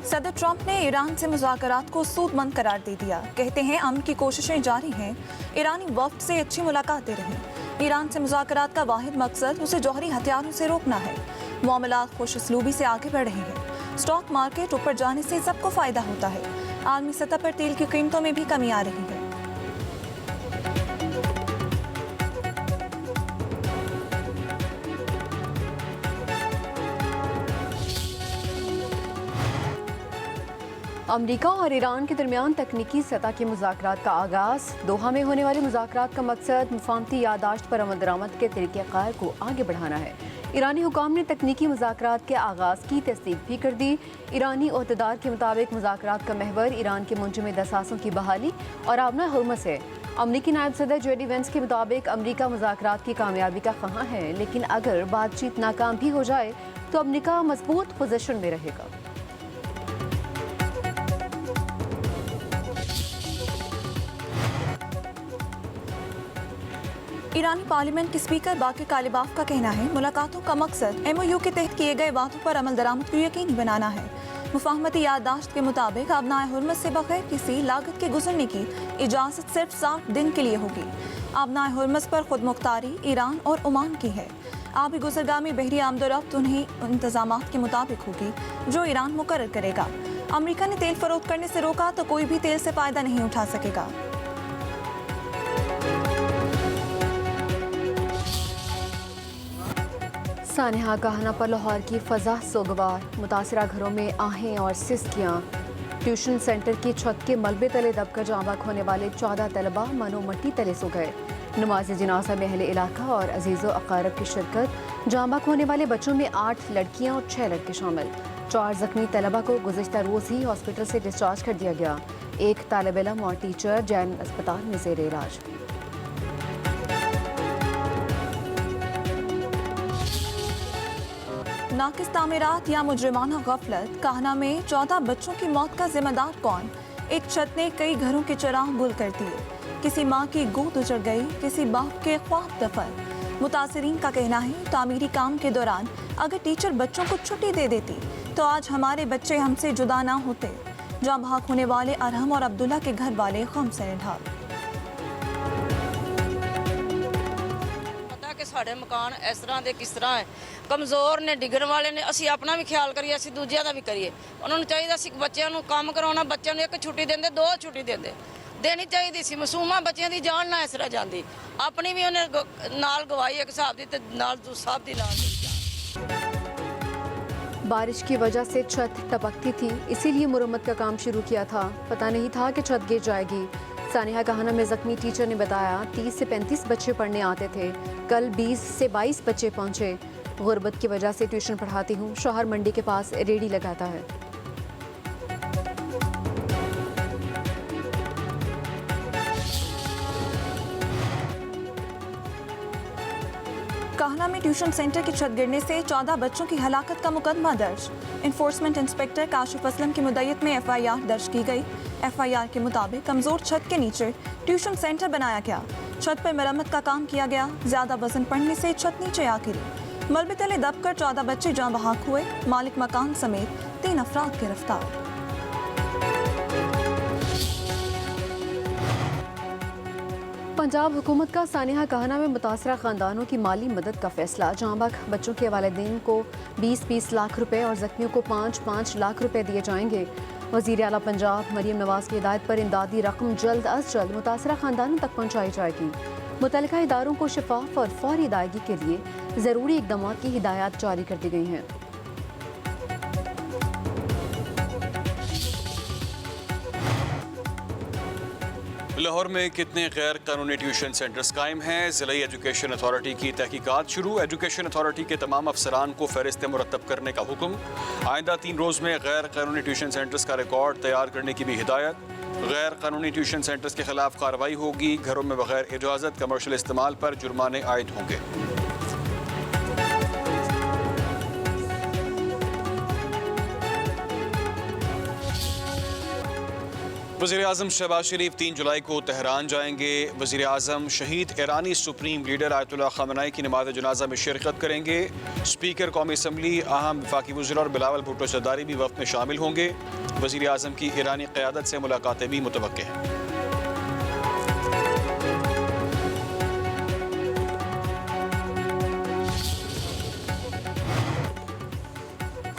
सदर ट्रंप ने ईरान से मुज़ाकरात को सूदमंद करार दे दिया। कहते हैं अमन की कोशिशें जारी हैं। ईरानी वफ्द से अच्छी मुलाकातें रहीं। ईरान से मुज़ाकरात का वाहिद मकसद उसे जौहरी हथियारों से रोकना है। मामलात खुशउस्लूबी से आगे बढ़ रहे हैं। स्टॉक मार्केट ऊपर जाने से सबको फ़ायदा होता है। आलमी सतह पर तेल की कीमतों में भी कमी आ रही है। अमरीका और ईरान के दरमियान तकनीकी सतह के मुज़ाकरात का आगाज़। दोहा में होने वाले मुज़ाकरात का मकसद मुफाहमती याददाश्त पर अमल दरामद के तरीक़ेकार को आगे बढ़ाना है। ईरानी हुकाम ने तकनीकी मुज़ाकरात के आगाज़ की तस्दीक भी कर दी। ईरानी ओहदेदार के मुताबिक मुज़ाकरात का महवर ईरान के मुंजमद असासों की बहाली और आबना हुर्मस है। अमरीकी नायब सदर जेडी वेंस के मुताबिक अमरीका मुज़ाकरात की कामयाबी का ख़्वाह है, लेकिन अगर बातचीत नाकाम भी हो जाए तो अमरीका मजबूत पोजीशन में रहेगा। ईरानी पार्लियामेंट के स्पीकर बाकिर कालिबाफ का कहना है मुलाकातों का मकसद MOU के तहत किए गए वादों पर अमल दरामद को यकीनी बनाना है। मुफाहमती याददाश्त के मुताबिक आबनाए हुर्मस से बगैर किसी लागत के गुजरने की इजाज़त सिर्फ 60 दिन के लिए होगी। आबनाए हुर्मस पर खुद मुख्तारी ईरान और ओमान की है। आबी गुजरगाह में बहरी आमदोरफ्त उन्हीं इंतजामात के मुताबिक होगी जो ईरान मुकर्रर करेगा। अमरीका ने तेल फरोख्त करने से रोका तो कोई भी तेल से फ़ायदा नहीं उठा सकेगा। सानिहा कहना पर लाहौर की फ़ज़ा सोगवार। मुतासरा घरों में आहें और सिसकियाँ। ट्यूशन सेंटर की छत के मलबे तले दबकर जाँ बहक होने वाले 14 तलबा मनो मट्टी तले सो गए। नमाज जनाजा में अहले इलाका और अजीज़ो अकारब की शिरकत। जाँ बहक होने वाले बच्चों में 8 लड़कियाँ और 6 लड़के शामिल। 4 ज़ख्मी तलबा को गुज़िश्ता रोज़ ही हॉस्पिटल से डिस्चार्ज कर दिया गया। एक तालिब इल्म और टीचर जैन अस्पताल में ज़ेर इलाज। नाकिस तामीरात या मुजरिमाना गफलत। काहना में 14 बच्चों की मौत का जिम्मेदार कौन? एक छत ने कई घरों के चिराग गुल कर दिए। किसी माँ की गोद उजड़ गई, किसी बाप के ख्वाब दफन। मुतासरीन का कहना है तामीरी काम के दौरान अगर टीचर बच्चों को छुट्टी दे देती तो आज हमारे बच्चे हमसे जुदा ना होते। जाँ बहक होने वाले अरहम और अब्दुल्ला के घर वाले गम से निढाल। ਸਾਡੇ ਮਕਾਨ ਇਸ ਤਰ੍ਹਾਂ ਦੇ ਕਿਸ ਤਰ੍ਹਾਂ ਹੈ, ਕਮਜ਼ੋਰ ਨੇ, ਡਿੱਗਣ ਵਾਲੇ ਨੇ। ਅਸੀਂ ਆਪਣਾ ਵੀ ਖਿਆਲ ਕਰੀਏ, ਅਸੀਂ ਦੂਜਿਆਂ ਦਾ ਵੀ ਕਰੀਏ। ਉਹਨਾਂ ਨੂੰ ਚਾਹੀਦਾ ਸੀ ਬੱਚਿਆਂ ਨੂੰ ਕੰਮ ਕਰਾਉਣਾ, ਬੱਚਿਆਂ ਨੂੰ 1 ਛੁੱਟੀ ਦਿੰਦੇ, 2 ਛੁੱਟੀ ਦਿੰਦੇ, ਦੇਣੀ ਚਾਹੀਦੀ ਸੀ। ਮਾਸੂਮਾਂ ਬੱਚਿਆਂ ਦੀ ਜਾਨ ਨਾ ਇਸ ਤਰ੍ਹਾਂ ਜਾਂਦੀ। ਆਪਣੀ ਵੀ ਉਹਨੇ ਨਾਲ ਗਵਾਈ ਇੱਕ ਹਿਸਾਬ ਦੀ ਤੇ ਨਾਲ ਸਭ ਦੀ ਨਾਲ। बारिश की वजह से छत टपकती थी, इसीलिए मुरम्मत का काम शुरू किया था। पता नहीं था कि छत गिर जाएगी। सानिहा कहना में ज़ख्मी टीचर ने बताया 30 से 35 बच्चे पढ़ने आते थे। कल 20 से 22 बच्चे पहुंचे। गुर्बत की वजह से ट्यूशन पढ़ाती हूँ। शौहर मंडी के पास रेडी लगाता है। काहना में ट्यूशन सेंटर की छत गिरने से 14 बच्चों की हलाकत का मुकदमा दर्ज। इन्फोर्समेंट इंस्पेक्टर काशिफ असलम की मुद्दत में FIR दर्ज की गई। FIR के मुताबिक कमज़ोर छत के नीचे ट्यूशन सेंटर बनाया गया। छत पर मरम्मत का काम किया गया। ज़्यादा वजन पड़ने से छत नीचे आ गिरी। मलबे तले दबकर 14 बच्चे जाँ बहक हुए। मालिक मकान समेत 3 अफराद गिरफ्तार। पंजाब हुकूमत का सानिहा कहना में मुतासरा ख़ानदानों की माली मदद का फैसला। जाँ बहक बच्चों के वालिदैन को 20-20 लाख रुपए और ज़ख्मियों को 5-5 लाख रुपए दिए जाएंगे। वज़ीर आला पंजाब मरीम नवाज़ की हिदायत पर इमदादी रकम जल्द अज जल्द मुतासरा ख़ानदानों तक पहुँचाई जाएगी। मुतल्लिका इदारों को शफाफ और फौरी अदायगी के लिए ज़रूरी इक़दाम की हिदायत जारी कर दी गई हैं। लाहौर में कितने गैर कानूनी ट्यूशन सेंटर्स कायम हैं? ज़िला एजुकेशन अथॉरिटी की तहकीकात शुरू। एजुकेशन अथॉरिटी के तमाम अफसरान को फहरिस्त मुरतब करने का हुक्म। आइंदा 3 रोज़ में गैर कानूनी ट्यूशन सेंटर्स का रिकॉर्ड तैयार करने की भी हिदायत। गैर कानूनी ट्यूशन सेंटर्स के खिलाफ कार्रवाई होगी। घरों में बगैर इजाज़त कमर्शियल इस्तेमाल पर जुर्माने आयद होंगे। वज़ीर आज़म शहबाज शरीफ 3 जुलाई को तेहरान जाएंगे। वज़ीर आज़म शहीद ईरानी सुप्रीम लीडर आयतुल्लाह ख़ामेनी की नमाज़ जनाजा में शिरकत करेंगे। स्पीकर कौमी असम्बली अहम वफाकी वज़ीर और बिलावल भुट्टो ज़रदारी भी वफ़द में शामिल होंगे। वज़ीर आज़म की ईरानी क़यादत से मुलाकातें भी मुतवक्किल हैं।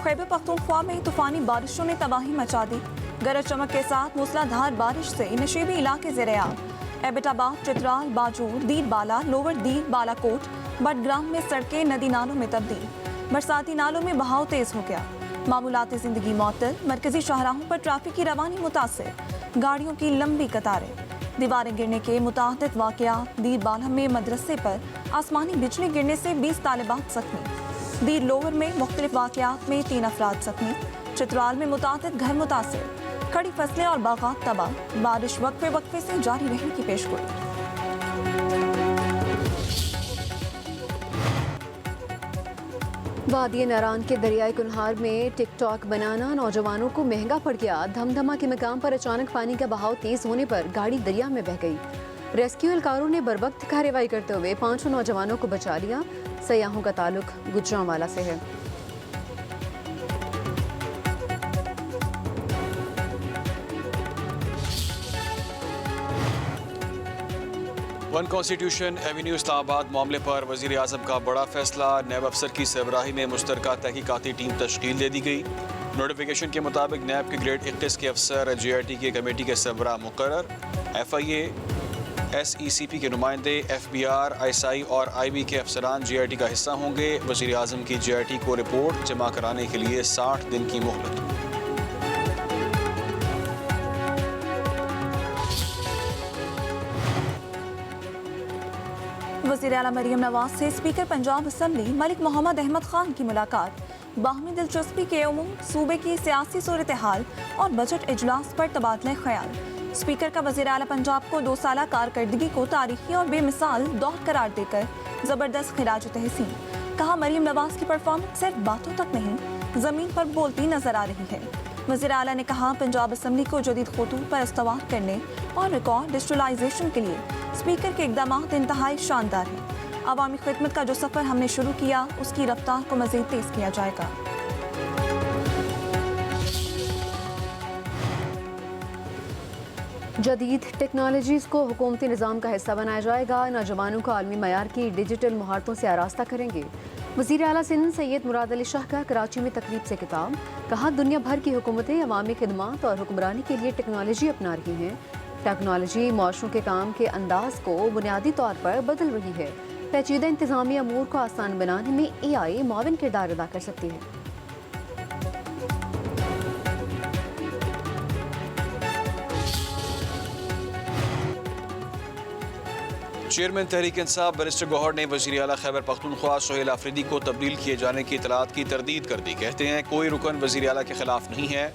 खैबर पख्तूनख्वा में तूफानी बारिशों ने तबाही मचा दी। गरज चमक के साथ मूसलाधार बारिश से नशीबी इलाके ज़ेर-ए-आब। एबटाबाद, चित्राल, बाजूर, दीर बाला, लोअर दीर, बालाकोट, बडग्राम में सड़कें नदी नालों में तब्दील। बरसाती नालों में बहाव तेज हो गया। मामूलाती जिंदगी मुअत्तल। मरकजी शाहराहों पर ट्रैफिक की रवानी मुतासिर। गाड़ियों की लंबी कतारें। दीवारें गिरने के मुतअद्दिद वाक़यात। दीर बाला में मदरसे पर आसमानी बिजली गिरने से 20 तालिबात जख्मी। दीर लोअर में मुख्तलिफ वाक़यात में 3 अफराद जख्मी। चित्राल में मुतअद्दिद घर मुतासिर। खड़ी फसलें और बागात तबाह। बारिश वक्फे वक्फे से जारी रहने की पेशगोई। वादी नारान के दरियाई कुनहार में टिकटॉक बनाना नौजवानों को महंगा पड़ गया। धमधमा के मकाम पर अचानक पानी का बहाव तेज होने पर गाड़ी दरिया में बह गई। रेस्क्यू एहलकारों ने बरवक्त कार्रवाई करते हुए 5 नौजवानों को बचा लिया। सयाहों का ताल्लुक गुजरांवाला से है। वन कॉन्स्टिट्यूशन एवेन्यू इस्लामाबाद मामले पर वज़ीर आज़म का बड़ा फैसला। नैब अफसर की सरबराही में मुश्तरका तहकीकाती टीम तश्कील दे दी गई। नोटिफिकेशन के मुताबिक नैब के ग्रेड 21 के अफसर JRT के कमेटी के सरबराह मुकर्रर। FIA SECP के नुमाइंदे FBR ISI और IB के अफसरान JRT का हिस्सा होंगे। वज़ीर आज़म की JRT को रिपोर्ट जमा कराने के लिए 60 दिन की मोहलत। वज़ीर आला मरीम नवाज से स्पीकर पंजाब असम्बली मलिक मोहम्मद अहमद खान की मुलाकात। बाहमी दिलचस्पी के उमूर, सूबे की सियासी सूरत हाल और बजट इजलास पर तबादला ख्याल। स्पीकर का वज़ीर आला पंजाब को 2 साला कारकर्दगी को तारीखी और बेमिसाल दौर करार देकर ज़बरदस्त खिराज तहसीन। कहा, मरीम नवाज की परफॉर्मेंस सिर्फ बातों तक नहीं, ज़मीन पर बोलती नजर आ रही है। वज़ीर आला ने कहा, पंजाब असम्बली को जदीद खतूत पर इस्तवार करने और रिकॉर्ड डिजिटलाइजेशन के लिए स्पीकर के इक़दामात इंतहाई शानदार हैं। अवामी खिदमत का जो सफ़र हमने शुरू किया, उसकी रफ्तार को मज़ीद तेज़ किया जाएगा। जदीद टेक्नोलॉजीज़ को हुकूमती निज़ाम का हिस्सा बनाया जाएगा। नौजवानों को आलमी मयार की डिजिटल महारतों से आरास्ता करेंगे। वज़ीर आला सिंध सैयद मुराद अली शाह का कराची में तकरीब से खिताब। कहा, दुनिया भर की हुकूमतें अवामी खिदमात और हुक्मरानी के लिए टेक्नोलॉजी अपना रही हैं। टेक्नोलॉजी माशरों के काम के अंदाज को बुनियादी तौर पर बदल रही है। पेचीदा इंतज़ामी अमूर को आसान बनाने में AI मुआविन किरदार अदा कर सकती है। चेयरमैन तहरीक इंसाफ बैरिस्टर गौहर ने वज़ीर आला खैबर पख्तूनख्वा सोहेल आफरीदी को तब्दील किए जाने की इतलात की तरदीद कर दी। कहते हैं, कोई रुकन वज़ीर आला के खिलाफ नहीं है।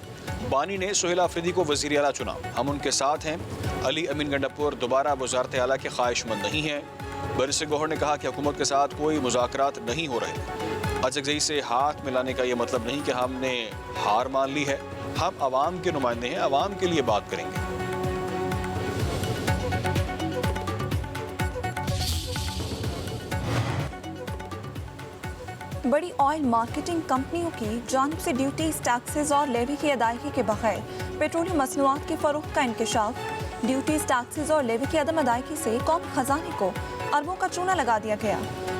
बानी ने सोहेल आफरीदी को वज़ीर आला चुना, हम उनके साथ हैं। अली अमीन गंडापुर दोबारा वज़ारत आला के ख्वाहिशमंद नहीं हैं। बैरिस्टर गौहर ने कहा कि हुकूमत के साथ कोई मुज़ाकरात नहीं हो रहे। अजगज़ई से हाथ मिलाने का ये मतलब नहीं कि हमने हार मान ली है। हम आवाम के नुमाइंदे हैं, आवाम के लिए बात करेंगे। बड़ी ऑयल मार्केटिंग कंपनियों की जानिब से ड्यूटीज, टैक्सेस और लेवी की अदायगी के बगैर पेट्रोलियम मसनूआत की फरोख्त का इंकशाफ। ड्यूटीज, टैक्सेस और लेवी की अदम अदायगी से कौमी खजाने को अरबों का चूना लगा दिया गया।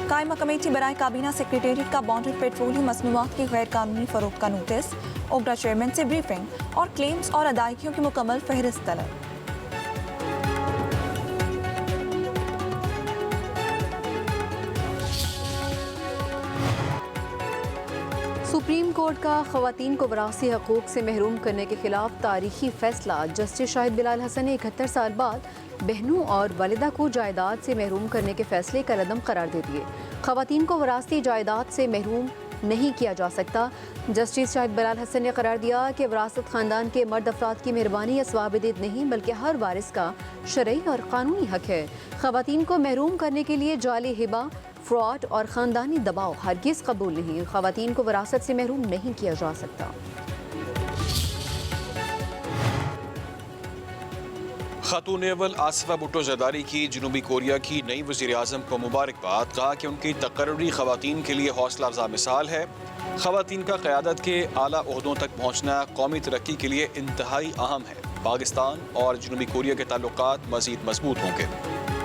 कायमा कमेटी बराए काबीना सेक्रेटेरिएट का बॉन्डेड पेट्रोलियम मसनूआत की गैर कानूनी फरोख्त का नोटिस। ओगरा चेयरमैन से ब्रीफिंग और क्लेम्स और अदायगियों की मुकम्मल फहरिस्त तलब। सुप्रीम कोर्ट का ख़वातीन को वरासी हकूक़ से महरूम करने के खिलाफ तारीखी फैसला। जस्टिस शाहिद बिलाल हसन ने 71 साल बाद बहनों और वालिदा को जायदाद से महरूम करने के फैसले का रदम करार दे दिए। ख़वातीन को वरासती जायदाद से महरूम नहीं किया जा सकता। जस्टिस शाहिद बिलाल हसन ने करार दिया कि वरासत ख़ानदान के मर्द अफराद की मेहरबानी या सवाबदीद नहीं, बल्कि हर वारिस का शरई और क़ानूनी हक है। ख़वातीन को महरूम करने के लिए जाली हिबा, फ्रॉड और ख़ानदानी दबाव हरगिज़ कबूल नहीं। ख़वातीन को वरासत से महरूम नहीं किया जा सकता। खातून अव्वल आसिफा भुट्टो ज़रदारी की जनूबी कोरिया की नई वज़ीर आज़म को मुबारकबाद। कहा कि उनकी तकर्री ख़वातीन के लिए हौसला अफ़ज़ा मिसाल है। ख़वातीन का क़यादत के आला ओहदों तक पहुँचना कौमी तरक्की के लिए इंतहाई अहम है। पाकिस्तान और जनूबी कोरिया के ताल्लुकात मज़ीद मजबूत होंगे।